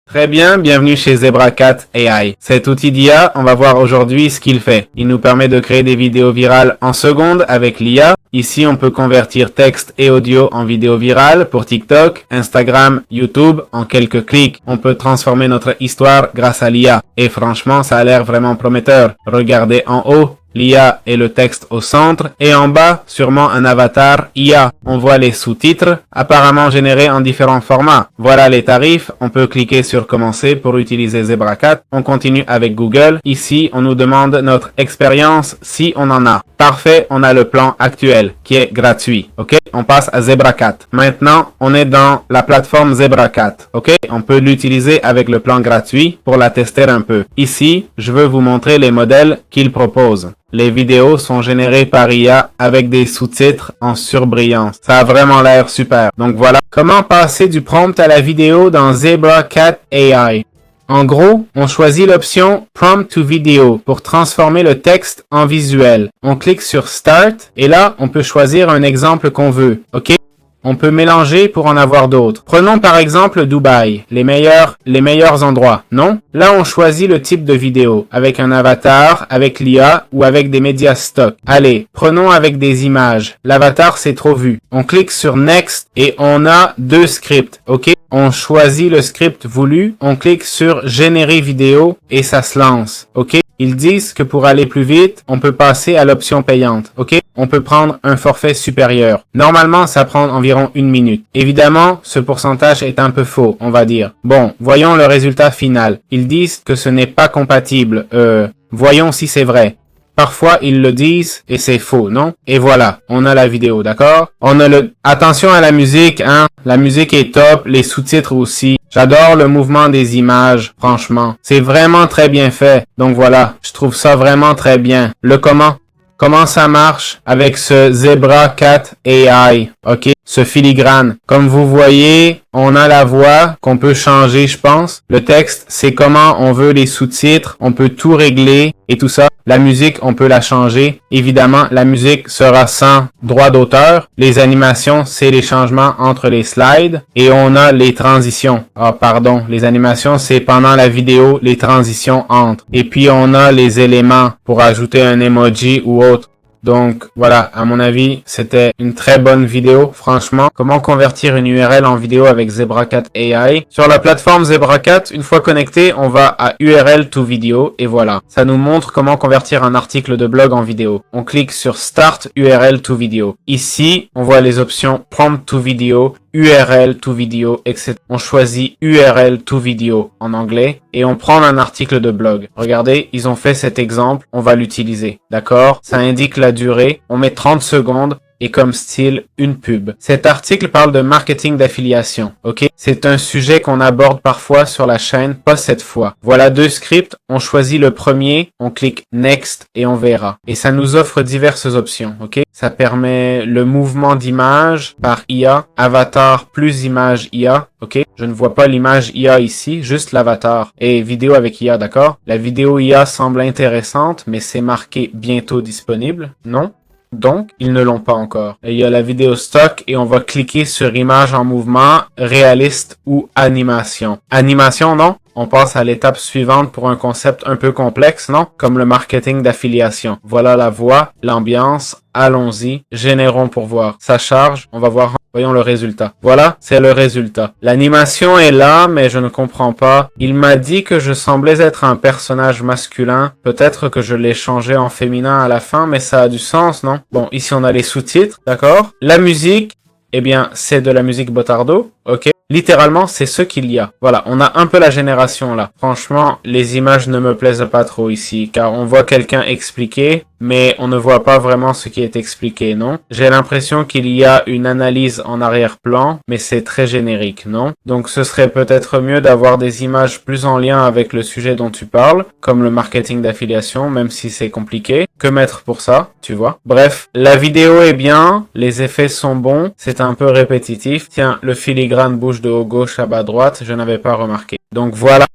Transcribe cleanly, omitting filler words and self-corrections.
Très bien, bienvenue chez ZebraCat AI. Cet outil d'IA, on va voir aujourd'hui ce qu'il fait. Il nous permet de créer des vidéos virales en secondes avec l'IA. Ici, on peut convertir texte et audio en vidéo virale pour TikTok, Instagram, YouTube en quelques clics. On peut transformer notre histoire grâce à l'IA. Et franchement, ça a l'air vraiment prometteur. Regardez en haut. L'IA et le texte au centre et en bas, sûrement un avatar IA. On voit les sous-titres, apparemment générés en différents formats. Voilà les tarifs. On peut cliquer sur commencer pour utiliser ZebraCat. On continue avec Google. Ici, on nous demande notre expérience si on en a. Parfait, on a le plan actuel qui est gratuit. Ok, on passe à ZebraCat. Maintenant, on est dans la plateforme ZebraCat. Ok, on peut l'utiliser avec le plan gratuit pour la tester un peu. Ici, je veux vous montrer les modèles qu'il propose. Les vidéos sont générées par IA avec des sous-titres en surbrillance. Ça a vraiment l'air super. Donc voilà. Comment passer du prompt à la vidéo dans ZebraCat AI? En gros, on choisit l'option Prompt to Video pour transformer le texte en visuel. On clique sur Start et là, on peut choisir un exemple qu'on veut. OK? On peut mélanger pour en avoir d'autres. Prenons par exemple Dubaï, les meilleurs endroits, non? Là, on choisit le type de vidéo, avec un avatar, avec l'IA ou avec des médias stock. Allez, prenons avec des images. L'avatar, c'est trop vu. On clique sur Next et on a deux scripts, ok? On choisit le script voulu, on clique sur Générer vidéo et ça se lance, ok? Ils disent que pour aller plus vite, on peut passer à l'option payante, ok? On peut prendre un forfait supérieur. Normalement, ça prend environ 1 minute. Évidemment, ce pourcentage est un peu faux, on va dire. Bon, voyons le résultat final. Ils disent que ce n'est pas compatible. Voyons si c'est vrai. Parfois, ils le disent et c'est faux, non? Et voilà, on a la vidéo, d'accord? On a Attention à la musique, hein? La musique est top, les sous-titres aussi. J'adore le mouvement des images, franchement. C'est vraiment très bien fait. Donc voilà, je trouve ça vraiment très bien. Le comment? Comment ça marche avec ce ZebraCat AI, ok? Ce filigrane. Comme vous voyez, on a la voix qu'on peut changer, je pense. Le texte, c'est comment on veut les sous-titres. On peut tout régler et tout ça. La musique, on peut la changer. Évidemment, la musique sera sans droit d'auteur. Les animations, c'est les changements entre les slides. Et on a les transitions. Ah, pardon. Les animations, c'est pendant la vidéo, les transitions entre. Et puis, on a les éléments pour ajouter un emoji ou autre. Donc voilà, à mon avis, c'était une très bonne vidéo, franchement. Comment convertir une URL en vidéo avec ZebraCat AI. Sur la plateforme ZebraCat, une fois connecté, on va à URL to Video et voilà. Ça nous montre comment convertir un article de blog en vidéo. On clique sur Start URL to Video. Ici, on voit les options Prompt to Video, URL to Video, etc. On choisit URL to Video en anglais et on prend un article de blog. Regardez, ils ont fait cet exemple, on va l'utiliser. D'accord? Ça indique la durée, on met 30 secondes et comme style, une pub. Cet article parle de marketing d'affiliation, ok? C'est un sujet qu'on aborde parfois sur la chaîne, pas cette fois. Voilà deux scripts, on choisit le premier, on clique Next et on verra. Et ça nous offre diverses options, ok? Ça permet le mouvement d'image par IA, avatar plus image IA, ok? Je ne vois pas l'image IA ici, juste l'avatar. Et vidéo avec IA, d'accord? La vidéo IA semble intéressante, mais c'est marqué bientôt disponible, non? Donc, ils ne l'ont pas encore. Et il y a la vidéo stock et on va cliquer sur image en mouvement, réaliste ou animation. Animation, non? On passe à l'étape suivante pour un concept un peu complexe, non? Comme le marketing d'affiliation. Voilà la voix, l'ambiance, allons-y, générons pour voir. Ça charge, on va voir, voyons le résultat. Voilà, c'est le résultat. L'animation est là, mais je ne comprends pas. Il m'a dit que je semblais être un personnage masculin. Peut-être que je l'ai changé en féminin à la fin, mais ça a du sens, non? Bon, ici on a les sous-titres, d'accord? La musique, eh bien, c'est de la musique Botardo, ok? Littéralement, c'est ce qu'il y a. Voilà, on a un peu la génération là. Franchement, les images ne me plaisent pas trop ici, car on voit quelqu'un expliquer, mais on ne voit pas vraiment ce qui est expliqué, non? J'ai l'impression qu'il y a une analyse en arrière-plan, mais c'est très générique, non? Donc ce serait peut-être mieux d'avoir des images plus en lien avec le sujet dont tu parles, comme le marketing d'affiliation, même si c'est compliqué. Que mettre pour ça, tu vois? Bref, la vidéo est bien, les effets sont bons, c'est un peu répétitif. Tiens, le filigrane bouge de haut gauche à bas droite, je n'avais pas remarqué. Donc voilà,